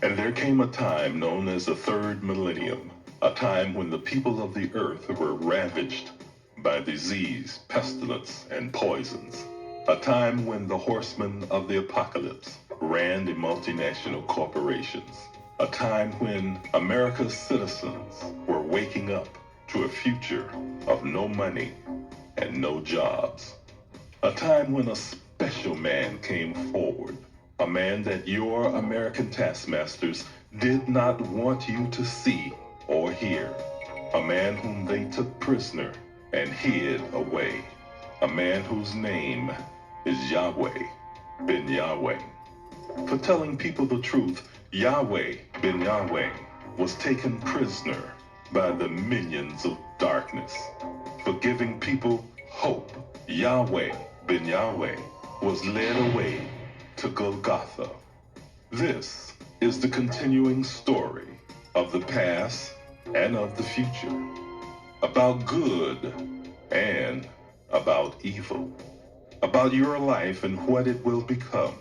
And there came a time known as the third millennium, a time when the people of the earth were ravaged by disease, pestilence, and poisons. A time when the horsemen of the apocalypse ran the multinational corporations. A time when America's citizens were waking up to a future of no money and no jobs. A time when a special man came forward, a man that your American taskmasters did not want you to see or hear, a man whom they took prisoner and hid away, a man whose name is Yahweh Ben Yahweh. For telling people the truth, Yahweh Ben Yahweh was taken prisoner by the minions of darkness. For giving people hope, Yahweh Ben Yahweh was led away to Golgotha. This is the continuing story of the past and of the future, about good and about evil, about your life and what it will become.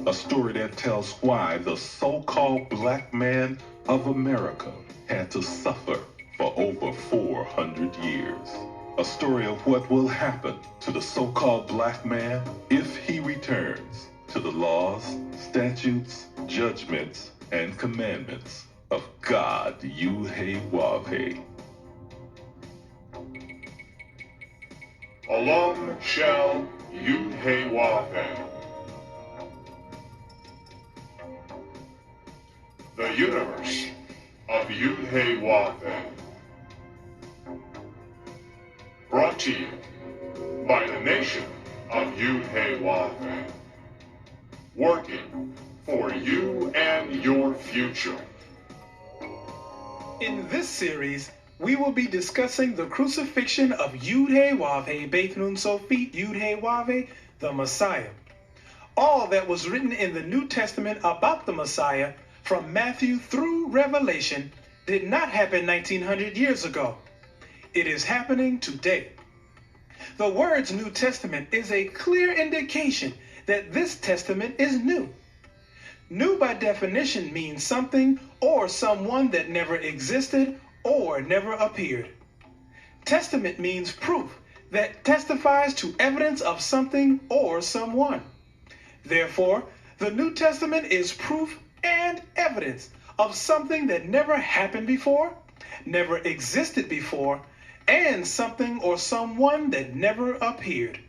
A story that tells why the so-called black man of America had to suffer for over 400 years. A story of what will happen to the so-called black man if he returns to the laws, statutes, judgments, and commandments of God, Yahweh. Alone shall Yahweh. The universe of Yahweh. Brought to you by the nation of Yahweh. Working for you and your future. In this series, we will be discussing the crucifixion of Yahweh Beth Nun Sofit Yahweh, the Messiah. All that was written in the New Testament about the Messiah from Matthew through Revelation did not happen 1900 years ago. It is happening today. The words New Testament is a clear indication that this testament is new. New by definition means something or someone that never existed or never appeared. Testament means proof that testifies to evidence of something or someone. Therefore, the New Testament is proof and evidence of something that never happened before, never existed before, and something or someone that never appeared.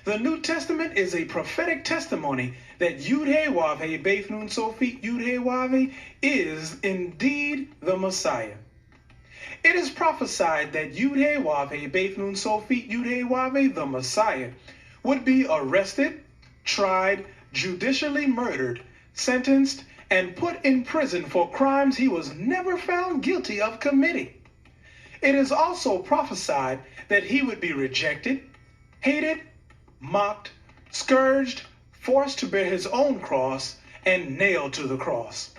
The New Testament is a prophetic testimony that Yahweh Beth Nun Sofit Yahweh is indeed the Messiah. It is prophesied that Yahweh Beth Nun Sofit Yahweh, the Messiah, would be arrested, tried, judicially murdered, sentenced, and put in prison for crimes he was never found guilty of committing. It is also prophesied that he would be rejected, hated, mocked, scourged, forced to bear his own cross, and nailed to the cross.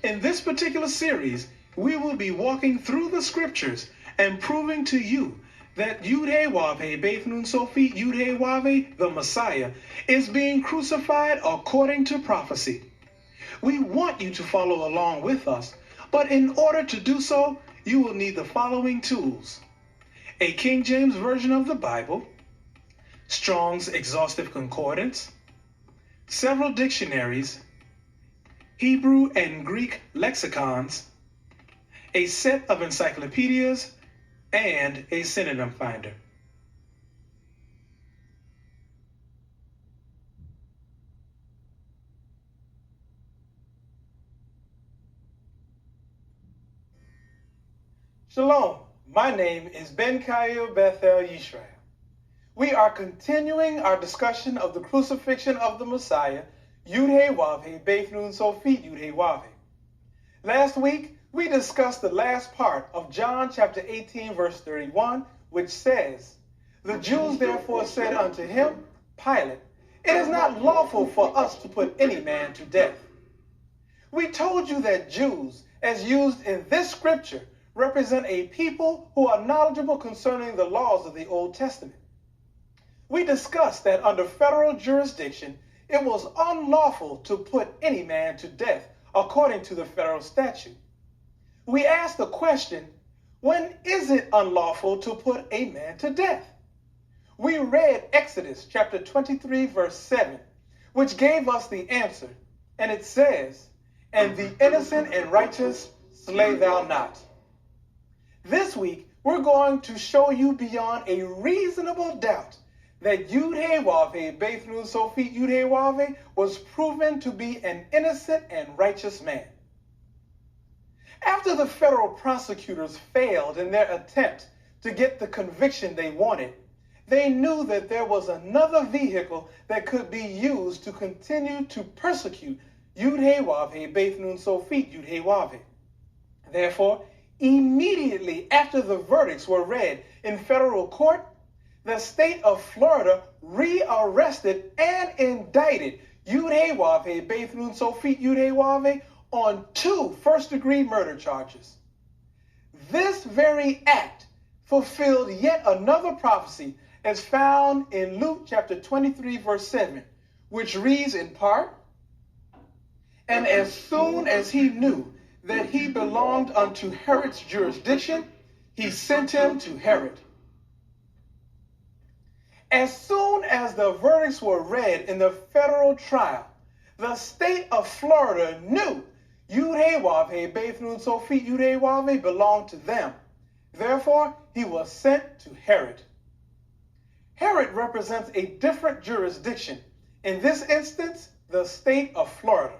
In this particular series, we will be walking through the scriptures and proving to you that Yahweh Beth Nun Sofit Yahweh, the Messiah, is being crucified according to prophecy. We want you to follow along with us, but in order to do so, you will need the following tools: a King James Version of the Bible, Strong's Exhaustive Concordance, several dictionaries, Hebrew and Greek lexicons, a set of encyclopedias, and a synonym finder. Shalom, my name is Ben Kail Bethel Yisrael. We are continuing our discussion of the crucifixion of the Messiah, Yahweh Beth Nun Sofit Yahweh. Last week, we discussed the last part of John chapter 18, verse 31, which says, "The Jews therefore said unto him, Pilate, it is not lawful for us to put any man to death." We told you that Jews, as used in this scripture, represent a people who are knowledgeable concerning the laws of the Old Testament. We discussed that under federal jurisdiction, it was unlawful to put any man to death according to the federal statute. We ask the question, when is it unlawful to put a man to death? We read Exodus chapter 23, verse 7, which gave us the answer, and it says, "And the innocent and righteous slay thou not." This week, we're going to show you beyond a reasonable doubt that Yud-Heh-Wav-Heh, Beth Nun Sophit Yud-Heh-Wav-Heh, was proven to be an innocent and righteous man. After the federal prosecutors failed in their attempt to get the conviction they wanted, they knew that there was another vehicle that could be used to continue to persecute Yud-Heh-Wav-Heh, Beth Nun Sophit Yud-Heh-Wav-Heh. Therefore, immediately after the verdicts were read in federal court, the state of Florida rearrested and indicted Yud-Heh-Wav-Heh, Beth Nun Sophit Yud-Heh-Wav-Heh on 2 first-degree murder charges. This very act fulfilled yet another prophecy as found in Luke chapter 23, verse 7, which reads in part, "And as soon as he knew that he belonged unto Herod's jurisdiction, he sent him to Herod." As soon as the verdicts were read in the federal trial, the state of Florida knew Yud-Heh-Wav-Heh, Beth Nun Sophit Yud-Heh-Wav-Heh belonged to them. Therefore, he was sent to Herod. Herod represents a different jurisdiction, in this instance, the state of Florida.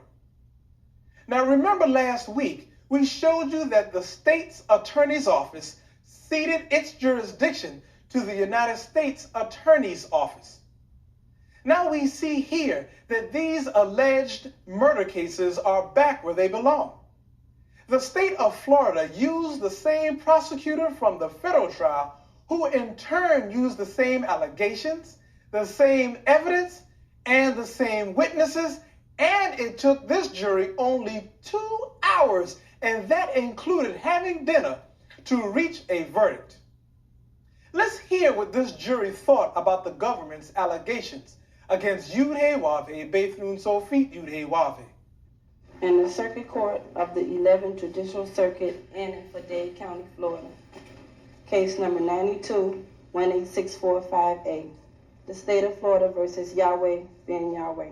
Now remember last week, we showed you that the state's attorney's office ceded its jurisdiction to the United States Attorney's Office. Now we see here that these alleged murder cases are back where they belong. The state of Florida used the same prosecutor from the federal trial, who in turn used the same allegations, the same evidence, and the same witnesses, and it took this jury only 2 hours, and that included having dinner, to reach a verdict. Let's hear what this jury thought about the government's allegations against Yud-Heh-Wav-Heh, Beth Nun Sophit Yud-Heh-Wav-Heh. In the Circuit Court of the 11th Judicial Circuit in Fayette County, Florida. Case number 92-18645A. The State of Florida versus Yahweh Ben Yahweh.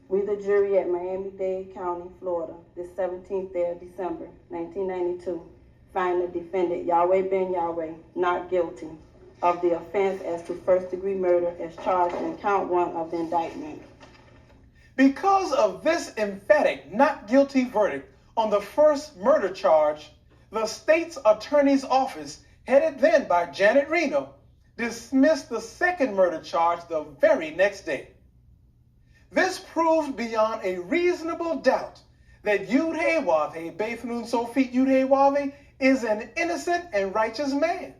We, the jury at Miami-Dade County, Florida, the 17th day of December, 1992, find the defendant Yahweh Ben Yahweh not guilty of the offense as to first-degree murder as charged in count 1 of the indictment. Because of this emphatic not guilty verdict on the first murder charge, the state's attorney's office, headed then by Janet Reno, dismissed the second murder charge the very next day. This proved beyond a reasonable doubt that Yud-Heh-Wav-Heh, Beth Nun Sophit Yud-Heh-Wav-Heh, is an innocent and righteous man.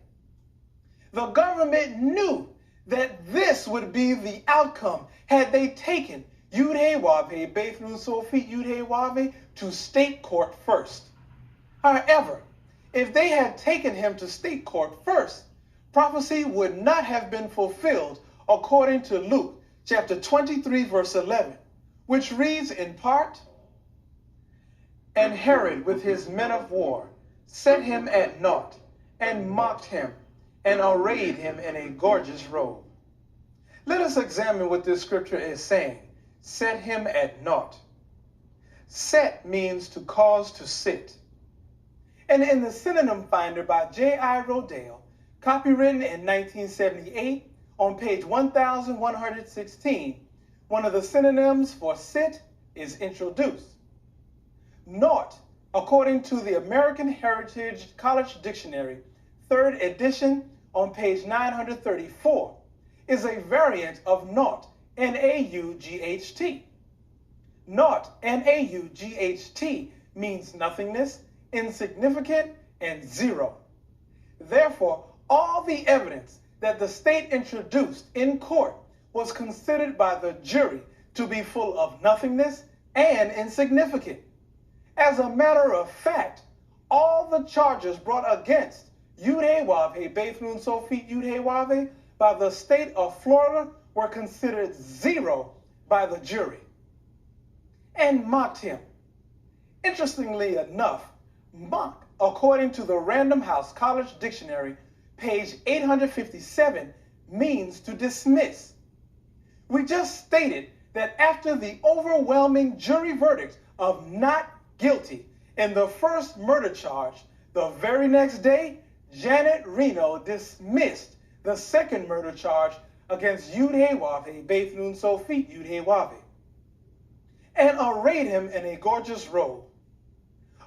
The government knew that this would be the outcome had they taken Yud-Heh-Wav-Heh, Beth Nun Sophit Yud-Heh-Wav-Heh, to state court first. However, if they had taken him to state court first, prophecy would not have been fulfilled according to Luke chapter 23, verse 11, which reads in part, "And Herod with his men of war set him at naught, and mocked him, and arrayed him in a gorgeous robe." Let us examine what this scripture is saying. Set him at naught. Set means to cause to sit. And in the synonym finder by J.I. Rodale, copywritten in 1978, on page 1116, one of the synonyms for sit is introduced. Naught, according to the American Heritage College Dictionary, 3rd edition, on page 934, is a variant of naught, N-A-U-G-H-T. Naught, N-A-U-G-H-T, means nothingness, insignificant, and zero. Therefore, all the evidence that the state introduced in court was considered by the jury to be full of nothingness and insignificant. As a matter of fact, all the charges brought against Yud-Heh-Wav-Heh, Beth Nun Sophit Yud-Heh-Wav-Heh by the state of Florida were considered zero by the jury. and mocked him. Interestingly enough, mock, according to the Random House College Dictionary, page 857, means to dismiss. We just stated that after the overwhelming jury verdict of not guilty in the first murder charge, the very next day, Janet Reno dismissed the second murder charge against Yud-Heh-Wav-Heh, Beth Nun Sofit Yud-Heh-Wav-Heh, and arrayed him in a gorgeous robe.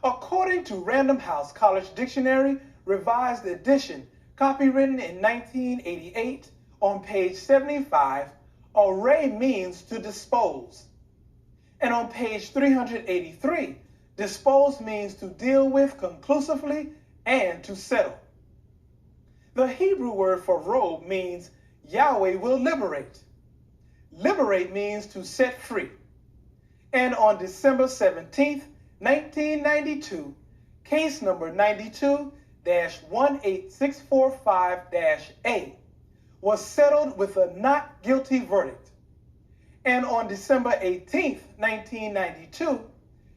According to Random House College Dictionary, Revised Edition, copywritten in 1988, on page 75, array means to dispose. And on page 383, dispose means to deal with conclusively and to settle. The Hebrew word for robe means Yahweh will liberate. Liberate means to set free. And on December 17th, 1992, case number 92-18645-A was settled with a not guilty verdict. And on December 18th, 1992,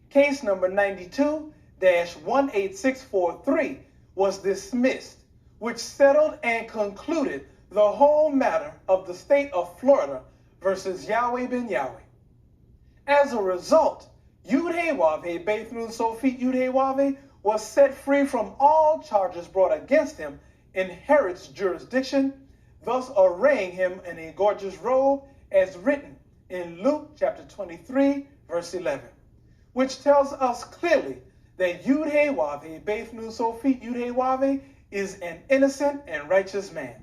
case number 92-18643 was dismissed, which settled and concluded the whole matter of the state of Florida versus Yahweh Ben Yahweh. As a result, Yud-Heh-Wav-Heh, Beth Nun Sofit Yud-Heh-Wav-Heh was set free from all charges brought against him in Herod's jurisdiction, thus arraying him in a gorgeous robe as written in Luke chapter 23, verse 11, which tells us clearly that Yud-Heh-Wav-Heh, Beth Nun Sofit Yud-Heh-Wav-Heh is an innocent and righteous man.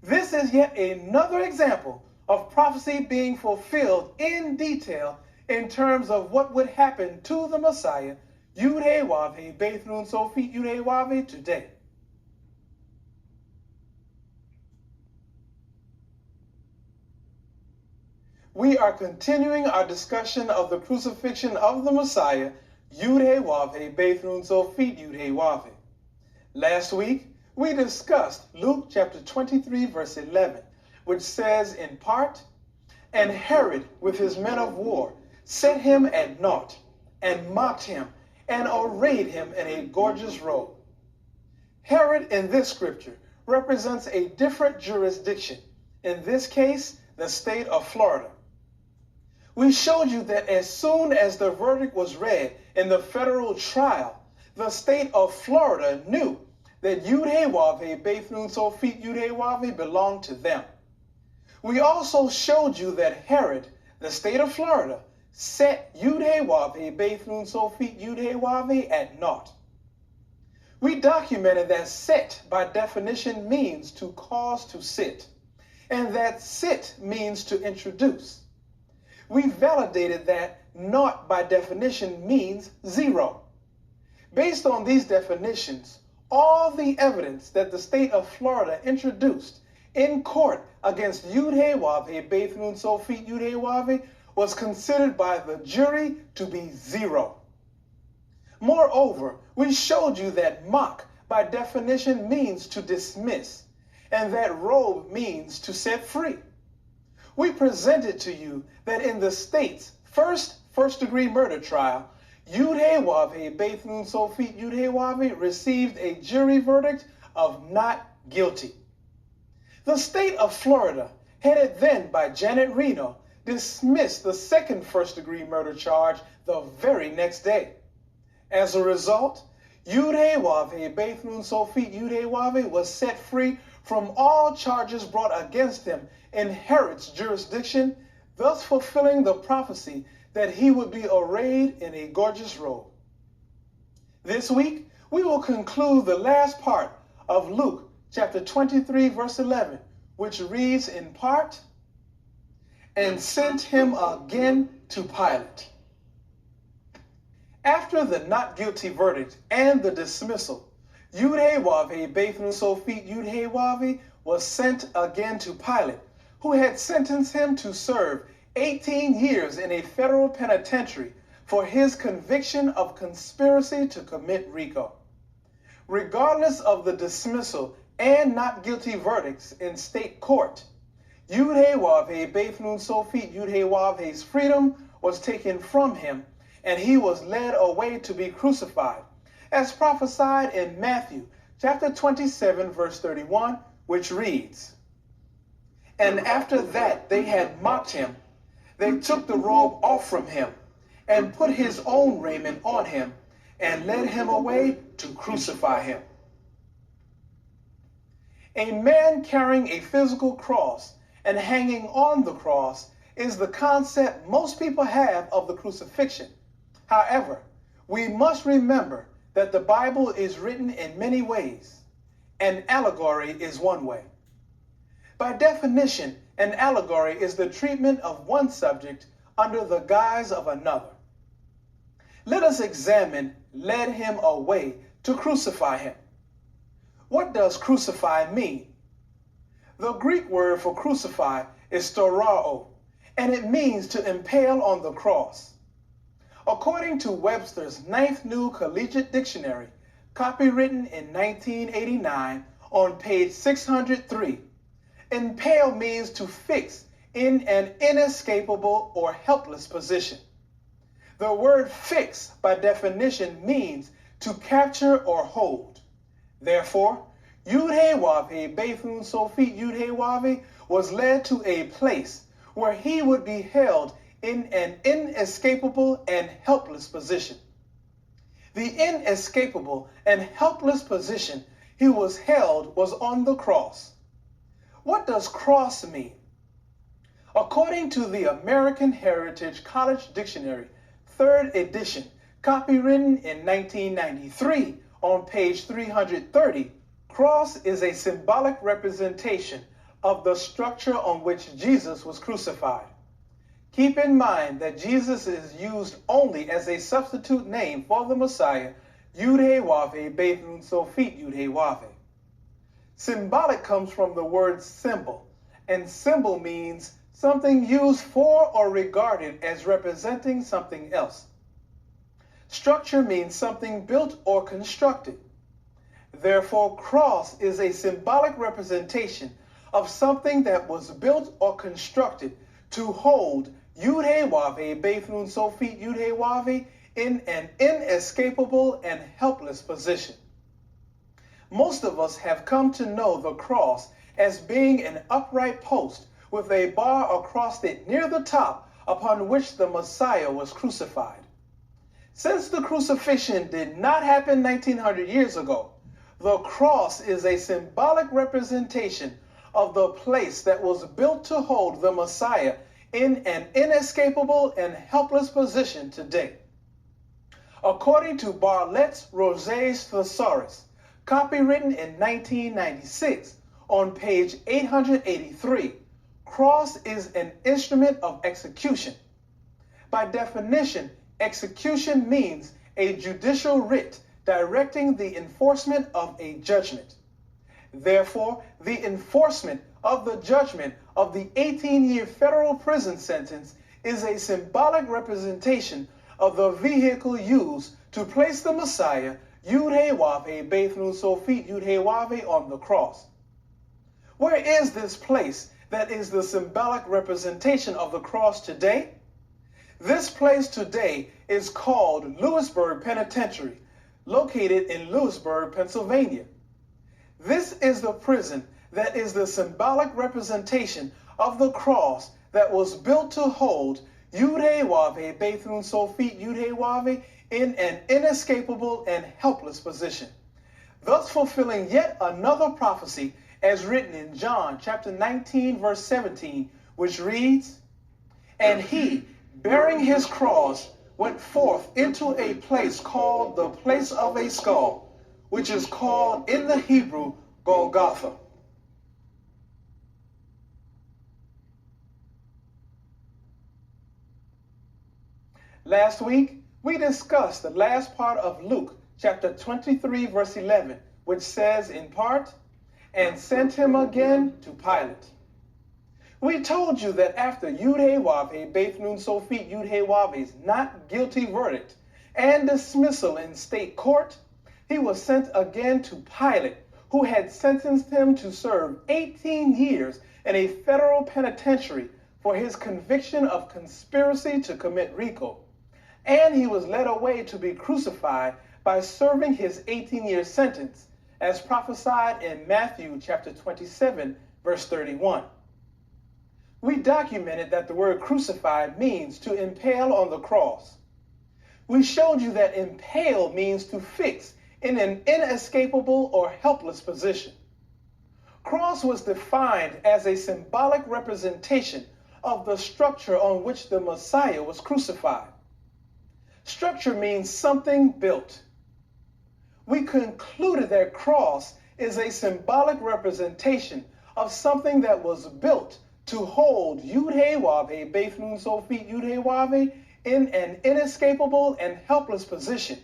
This is yet another example of prophecy being fulfilled in detail in terms of what would happen to the Messiah, Yud-Heh-Wav-Heh, Beth Nun Sofit Yud-Heh-Wav-Heh, today. We are continuing our discussion of the crucifixion of the Messiah, Yud-Heh-Wav-Heh, Beth Nun Sofit Yud-Heh-Wav-Heh. Last week, we discussed Luke chapter 23, verse 11, which says in part, "And Herod with his men of war set him at naught, and mocked him, and arrayed him in a gorgeous robe." Herod in this scripture represents a different jurisdiction, in this case, the state of Florida. We showed you that as soon as the verdict was read in the federal trial, the state of Florida knew that Yud-Heh-Wav-Heh, Beth Nun Sofit Yud-Heh-Wav-Heh belonged to them. We also showed you that Herod, the state of Florida, set Yud-Heh-Wav-Heh, Beth Nun Sofit Yud-Heh-Wav-Heh at naught. We documented that set by definition means to cause to sit, and that sit means to introduce. We validated that naught by definition means zero. Based on these definitions, all the evidence that the state of Florida introduced in court against Yud-Heh-Wav-Heh, Beth Nun Sofit Yud-Heh-Wav-Heh was considered by the jury to be zero. Moreover, we showed you that mock by definition means to dismiss, and that robe means to set free. We presented to you that in the state's first-degree murder trial, Yud-Heh-Wav-Heh, Beth Nun Sofit Yud-Heh-Wav-Heh received a jury verdict of not guilty. The state of Florida, headed then by Janet Reno, dismissed the second first-degree murder charge the very next day. As a result, Yud-Heh-Wav-Heh, Beth Nun Sofit Yud-Heh-Wav-Heh was set free from all charges brought against him in Herod's jurisdiction, thus fulfilling the prophecy that he would be arrayed in a gorgeous robe. This week, we will conclude the last part of Luke chapter 23, verse 11, which reads in part, "And sent him again to Pilate." After the not guilty verdict and the dismissal, Yud-Heh-Wav-Heh, Beth Nun Sofit Yud-Heh-Wav-Heh was sent again to Pilate, who had sentenced him to serve 18 years in a federal penitentiary for his conviction of conspiracy to commit RICO. Regardless of the dismissal and not guilty verdicts in state court, Yud-Heh-Wav-Heh, Beth Nun Sofit Yud-Heh-Wav-Heh's freedom was taken from him, and he was led away to be crucified, as prophesied in Matthew chapter 27, verse 31, which reads, "And after that they had mocked him, they took the robe off from him, and put his own raiment on him, and led him away to crucify him." A man carrying a physical cross and hanging on the cross is the concept most people have of the crucifixion. However, we must remember that the Bible is written in many ways. An allegory is one way. By definition, an allegory is the treatment of one subject under the guise of another. Let us examine "led him away to crucify him." What does crucify mean? The Greek word for crucify is storao, and it means to impale on the cross. According to Webster's Ninth New Collegiate Dictionary, copywritten in 1989 on page 603, impale means to fix in an inescapable or helpless position. The word fix, by definition, means to capture or hold. Therefore, Yud-Heh-Wav-Heh Bethune Sophit Yud-Heh-Wav-Heh was led to a place where he would be held in an inescapable and helpless position. The inescapable and helpless position he was held was on the cross. What does cross mean? According to the American Heritage College Dictionary, 3rd edition, copywritten in 1993 on page 330, cross is a symbolic representation of the structure on which Jesus was crucified. Keep in mind that Jesus is used only as a substitute name for the Messiah, Yud-Heh-Wav-Heh Bethune Sophit Yud-Heh-Wav-Heh. Symbolic comes from the word symbol, and symbol means something used for or regarded as representing something else. Structure means something built or constructed. Therefore, cross is a symbolic representation of something that was built or constructed to hold Yud-Heh-Wav-Heh Bethune Sophit Yud-Heh-Wav-Heh in an inescapable and helpless position. Most of us have come to know the cross as being an upright post with a bar across it near the top upon which the Messiah was crucified. Since the crucifixion did not happen 1900 years ago, the cross is a symbolic representation of the place that was built to hold the Messiah in an inescapable and helpless position today. According to Bartlett's Rosé's Thesaurus, copywritten in 1996 on page 883, cross is an instrument of execution. By definition, execution means a judicial writ directing the enforcement of a judgment. Therefore, the enforcement of the judgment of the 18-year federal prison sentence is a symbolic representation of the vehicle used to place the Messiah, Yud-Heh-Wav-Heh Bethune Sophit Yud-Heh-Wav-Heh, on the cross. Where is this place that is the symbolic representation of the cross today? This place today is called Lewisburg Penitentiary, located in Lewisburg, Pennsylvania. This is the prison that is the symbolic representation of the cross that was built to hold Yud-Heh-Wav-Heh Bethune Sophit Yud-Heh-Wav-Heh in an inescapable and helpless position, thus fulfilling yet another prophecy as written in John chapter 19, verse 17, which reads, "And he, bearing his cross, went forth into a place called the place of a skull, which is called in the Hebrew Golgotha." Last week, we discussed the last part of Luke chapter 23, verse 11, which says in part, "And sent him again to Pilate." We told you that after Yud-Heh-Wav-Heh Bethune Sophit Yud-Heh-Wav-Heh's not guilty verdict and dismissal in state court, he was sent again to Pilate, who had sentenced him to serve 18 years in a federal penitentiary for his conviction of conspiracy to commit RICO, and he was led away to be crucified by serving his 18-year sentence, as prophesied in Matthew chapter 27, verse 31. We documented that the word crucified means to impale on the cross. We showed you that impale means to fix in an inescapable or helpless position. Cross was defined as a symbolic representation of the structure on which the Messiah was crucified. Structure means something built. We concluded that cross is a symbolic representation of something that was built to hold Yud-Heh-Wav-Heh, Beth Nun Sofit Yud-Heh-Wav-Heh in an inescapable and helpless position.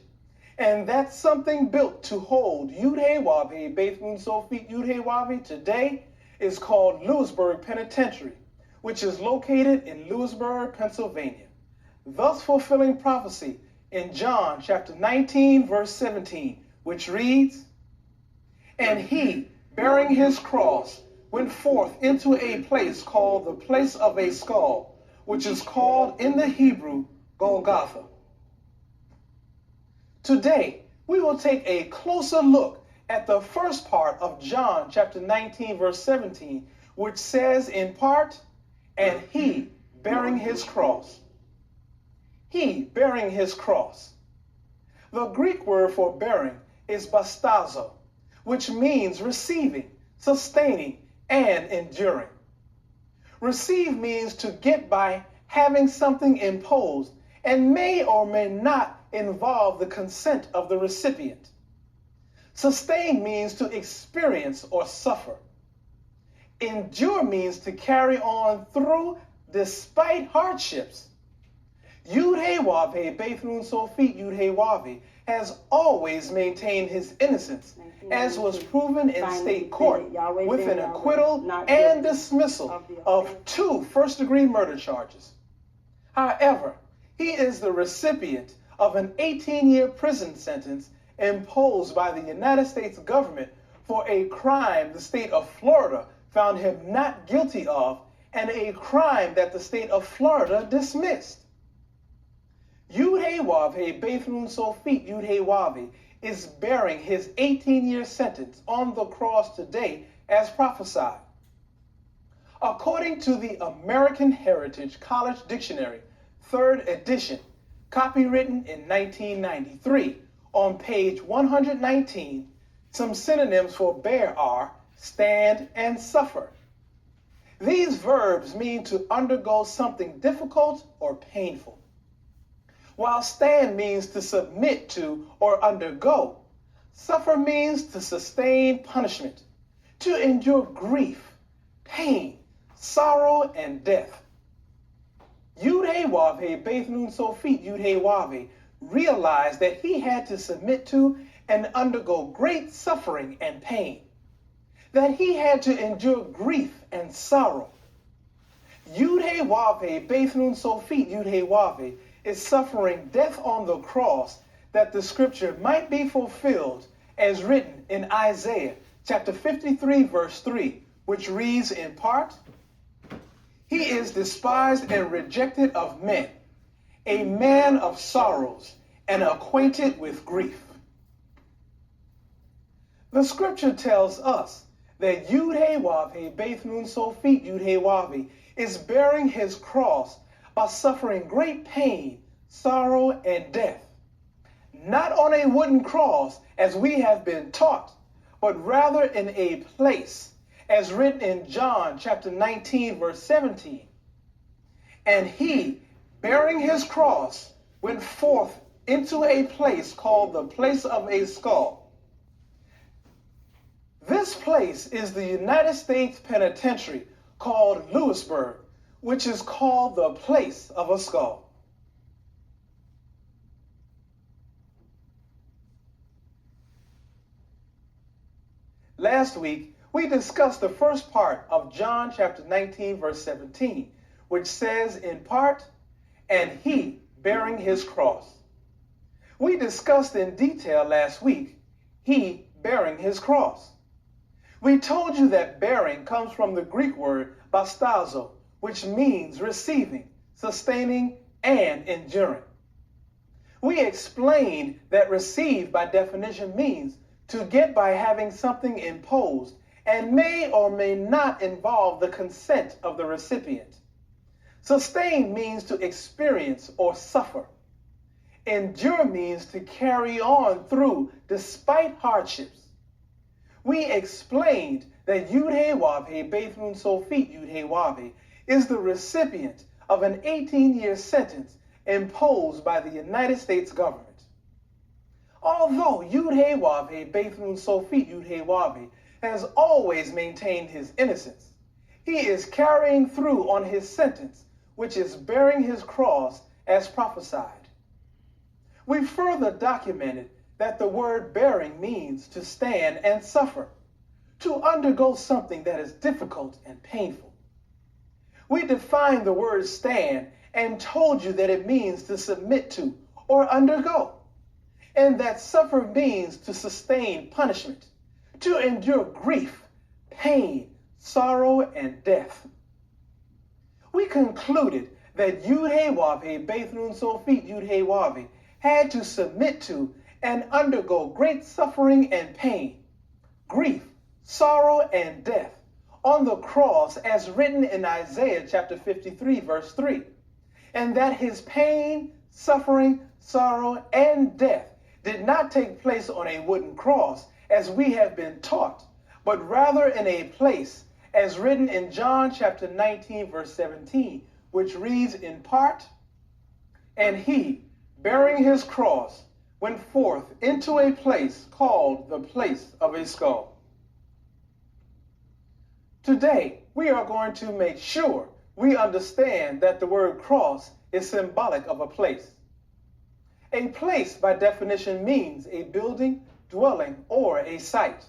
And that something built to hold Yud-Heh-Wav-Heh, Beth Nun Sofit Yud-Heh-Wav-Heh today is called Lewisburg Penitentiary, which is located in Lewisburg, Pennsylvania, thus fulfilling prophecy in John chapter 19, verse 17, which reads, "And he, bearing his cross, went forth into a place called the place of a skull, which is called in the Hebrew Golgotha." Today, we will take a closer look at the first part of John chapter 19, verse 17, which says in part, "And he bearing his cross." He bearing his cross. The Greek word for bearing is bastazo, which means receiving, sustaining, and enduring. Receive means to get by having something imposed and may or may not involve the consent of the recipient. Sustain means to experience or suffer. Endure means to carry on through despite hardships. Yud-Heh-Wav-Heh, Beth Nun Sofit Yud-Heh-Wav-Heh, has always maintained his innocence, as was proven in state court with an acquittal and dismissal of 2 first-degree murder charges. However, he is the recipient of an 18-year prison sentence imposed by the United States government for a crime the state of Florida found him not guilty of, and a crime that the state of Florida dismissed. Yud-Heh-Wav-Heh, Beth Nun Sofit Yud-Heh-Wav-Heh, is bearing his 18-year sentence on the cross today as prophesied. According to the American Heritage College Dictionary, 3rd edition, copywritten in 1993, on page 119, some synonyms for bear are stand and suffer. These verbs mean to undergo something difficult or painful, while stand means to submit to or undergo. Suffer means to sustain punishment, to endure grief, pain, sorrow, and death. Yud-Heh-Wav-Heh, Beth Nun Sofit Yud-Heh-Wav-Heh, realized that he had to submit to and undergo great suffering and pain, that he had to endure grief and sorrow. Yud-Heh-Wav-Heh, Beth Nun Sofit Yud-Heh-Wav-Heh, is suffering death on the cross that the scripture might be fulfilled as written in Isaiah chapter 53, verse 3, which reads in part, "He is despised and rejected of men, a man of sorrows and acquainted with grief." The scripture tells us that Yud-Heh-Wav-Heh, Beth Nun Sofit Yud-Heh-Wav-Heh, is bearing his cross by suffering great pain, sorrow, and death. Not on a wooden cross, as we have been taught, but rather in a place, as written in John chapter 19, verse 17. "And he, bearing his cross, went forth into a place called the place of a skull." This place is the United States Penitentiary called Lewisburg, which is called the place of a skull. Last week, we discussed the first part of John chapter 19, verse 17, which says in part, "And he bearing his cross." We discussed in detail last week, he bearing his cross. We told you that bearing comes from the Greek word bastazo, which means receiving, sustaining, and enduring. We explained that receive by definition means to get by having something imposed and may or may not involve the consent of the recipient. Sustain means to experience or suffer. Endure means to carry on through despite hardships. We explained that Yud-Heh-Wav-Heh Beth Nun Sofit Yud-Heh-Wav-Heh is the recipient of an 18-year sentence imposed by the United States government. Although Yud-Heh-Wav-Heh Beth Nun Sofit Yud-Heh-Wav-Heh has always maintained his innocence, he is carrying through on his sentence, which is bearing his cross as prophesied. We further documented that the word bearing means to stand and suffer, to undergo something that is difficult and painful. We defined the word stand and told you that it means to submit to or undergo, and that suffer means to sustain punishment, to endure grief, pain, sorrow, and death. We concluded that Yud-Heh-Wav-Heh Beth Nun Sofit Yud-Heh-Wav-Heh had to submit to and undergo great suffering and pain, grief, sorrow, and death on the cross as written in Isaiah chapter 53 verse 3, and that his pain, suffering, sorrow, and death did not take place on a wooden cross as we have been taught, but rather in a place as written in John chapter 19 verse 17, which reads in part, "And he, bearing his cross, went forth into a place called the place of a skull." Today, we are going to make sure we understand that the word cross is symbolic of a place. A place, by definition, means a building, dwelling, or a site.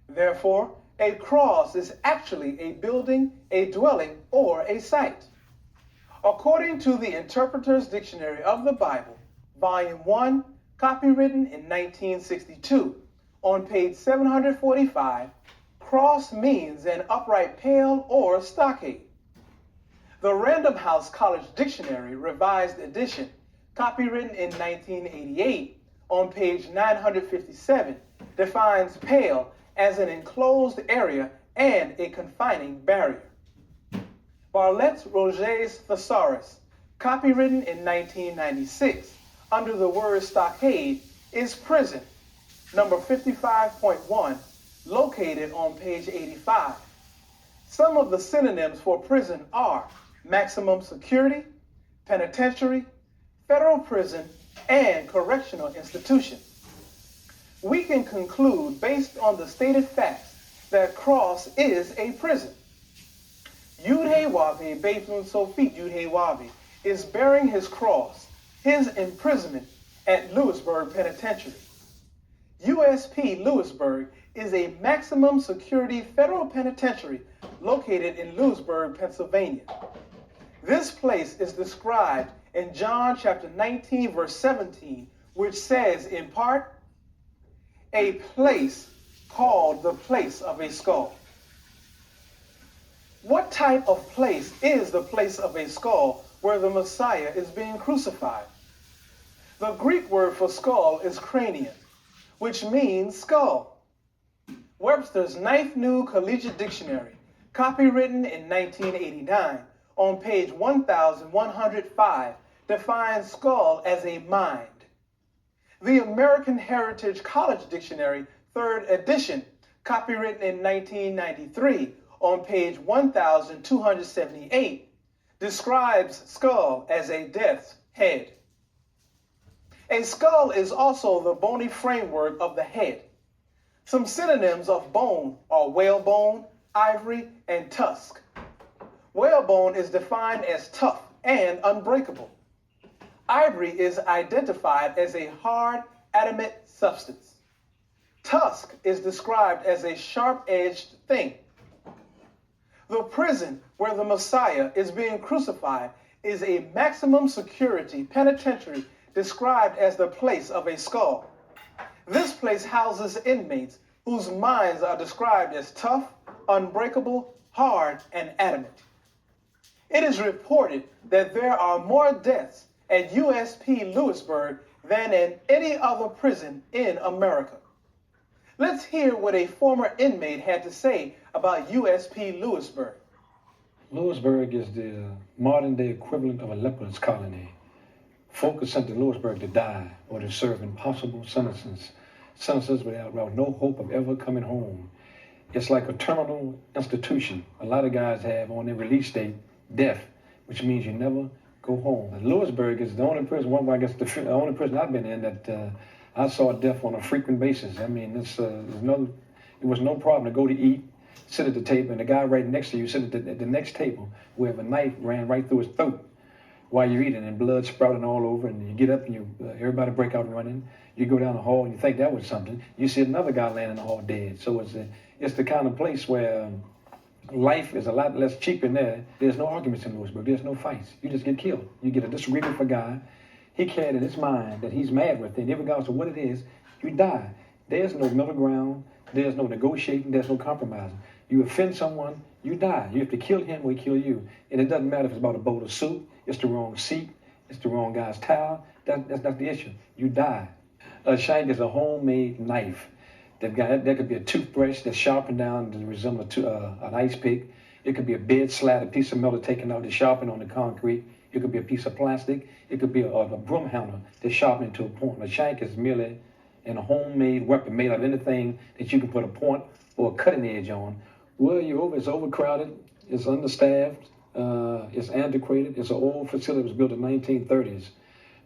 Therefore, a cross is actually a building, a dwelling, or a site. According to the Interpreter's Dictionary of the Bible, Volume 1, copywritten in 1962, on page 745, cross means an upright pale or stockade. The Random House College Dictionary, Revised Edition, copywritten in 1988, on page 957, defines pale as an enclosed area and a confining barrier. Barlett's Roget's Thesaurus, copywritten in 1996, under the word stockade, is prison, number 55.1, located on page 85. Some of the synonyms for prison are maximum security, penitentiary, federal prison, and correctional institution. We can conclude, based on the stated facts, that cross is a prison. Yud-Heh-Wav-Heh Beth Nun Sofit Yud-Heh-Wav-Heh is bearing his cross, his imprisonment at Lewisburg Penitentiary. USP Lewisburg is a maximum security federal penitentiary located in Lewisburg, Pennsylvania. This place is described in John chapter 19 verse 17, which says in part, "A place called the place of a skull." What type of place is the place of a skull where the Messiah is being crucified? The Greek word for skull is cranium, which means skull. Webster's Ninth New Collegiate Dictionary, copywritten in 1989, on page 1105, defines skull as a mind. The American Heritage College Dictionary, 3rd edition, copywritten in 1993, on page 1278, describes skull as a death's head. A skull is also the bony framework of the head. Some synonyms of bone are whalebone, ivory, and tusk. Whalebone is defined as tough and unbreakable. Ivory is identified as a hard, adamant substance. Tusk is described as a sharp-edged thing. The prison where the Messiah is being crucified is a maximum security penitentiary described as the place of a skull. This place houses inmates whose minds are described as tough, unbreakable, hard, and adamant. It is reported that there are more deaths at USP Lewisburg than in any other prison in America. Let's hear what a former inmate had to say about USP Lewisburg. Lewisburg is the modern day equivalent of a leper's colony. Folk are sent to Lewisburg to die or to serve impossible sentences without no hope of ever coming home. It's like a terminal institution. A lot of guys have on their release date death, which means you never go home. And Lewisburg is the only prison, the only prison I've been in that I saw death on a frequent basis. I mean, it was no problem to go to eat, sit at the table, and the guy right next to you sit at the next table where a knife ran right through his throat while you're eating, and blood sprouting all over, and you get up and everybody break out running. You go down the hall and you think that was something. You see another guy laying in the hall dead. So it's the kind of place where life is a lot less cheap in there. There's no arguments in Lewisburg. There's no fights. You just get killed. You get a disagreement with a guy. He carried in his mind that he's mad with it. And regardless of what it is, you die. There's no middle ground. There's no negotiating. There's no compromising. You offend someone, you die. You have to kill him or he kill you. And it doesn't matter if it's about a bowl of soup, it's the wrong seat, it's the wrong guy's towel. That's not the issue. You die. A shank is a homemade knife. That could be a toothbrush that's sharpened down to resemble an ice pick. It could be a bed slat, a piece of metal taken out to sharpen on the concrete. It could be a piece of plastic. It could be a broom handle that's sharpened to a point. A shank is merely a homemade weapon made out of anything that you can put a point or a cutting edge on. Well, it's overcrowded, it's understaffed, it's antiquated. It's an old facility that was built in the 1930s,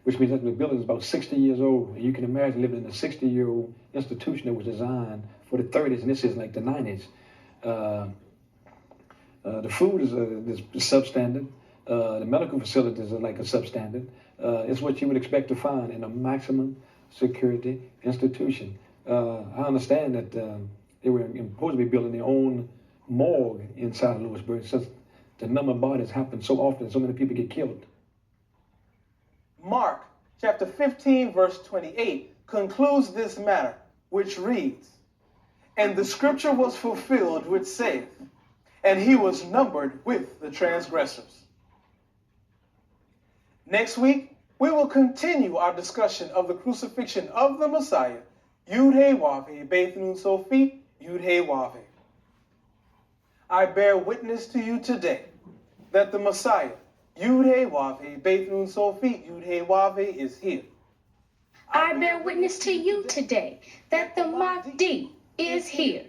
which means that the building is about 60 years old. You can imagine living in a 60-year-old institution that was designed for the 30s, and this is like the 90s. The food is substandard. The medical facilities are like a substandard. It's what you would expect to find in a maximum security institution. I understand that they were supposed to be building their own morgue inside of Lewisburg, since the number of bodies happen so often, so many people get killed. Mark chapter 15, verse 28 concludes this matter, which reads, "And the scripture was fulfilled which saith, and he was numbered with the transgressors." Next week, we will continue our discussion of the crucifixion of the Messiah, Yud-Heh-Wav-Heh, Beth Nun Sophit, Yud-Heh-Wav-Heh. I bear witness to you today that the Messiah, Yud-Heh-Wav-Heh, Beth Nun Sophit, Yud-Heh-Wav-Heh, is here. I bear witness to you today that the Mahdi is here.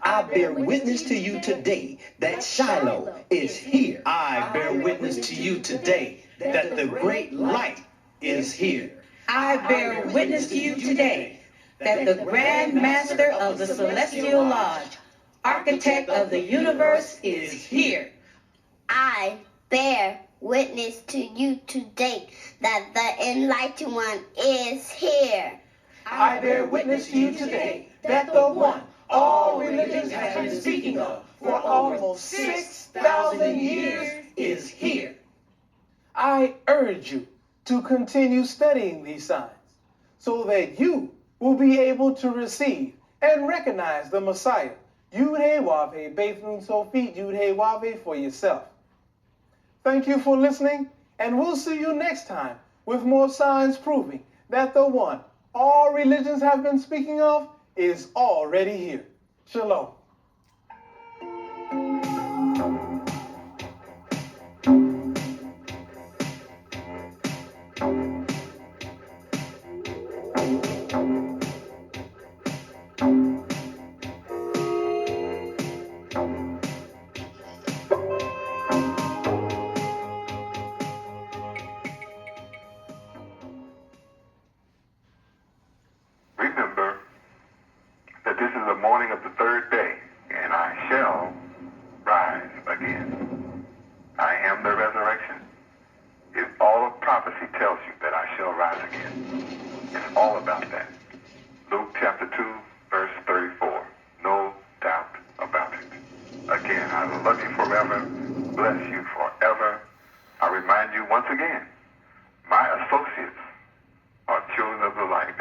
I bear witness to you today that Shiloh is here. I bear witness to you today that the great light is here. I bear witness to you today that the Grand Master of the Celestial Lodge, Architect of the universe, is here. I bear witness to you today that the Enlightened One is here. I bear witness to you today that the one all religions have been speaking of for almost 6,000 years is here. I urge you to continue studying these signs so that you will be able to receive and recognize the Messiah, Yud-Heh-Wav-Heh, Beth Nun Sophit, Yud-Heh-Wav-Heh, for yourself. Thank you for listening, and we'll see you next time with more signs proving that the one all religions have been speaking of is already here. Shalom. Remember that this is the morning of the third day, and I shall rise again. I am the resurrection. All of prophecy tells you that I shall rise again. It's all about that. Luke chapter 2, verse 34. No doubt about it. Again, I love you forever, bless you forever. I remind you once again, my associates are children of the light.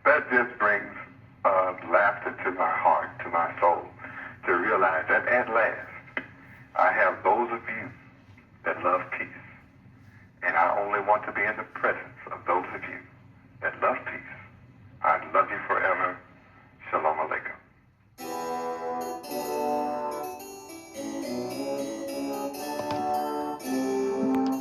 That just brings laughter to my heart, to my soul, to realize that at last I have those of you only want to be in the presence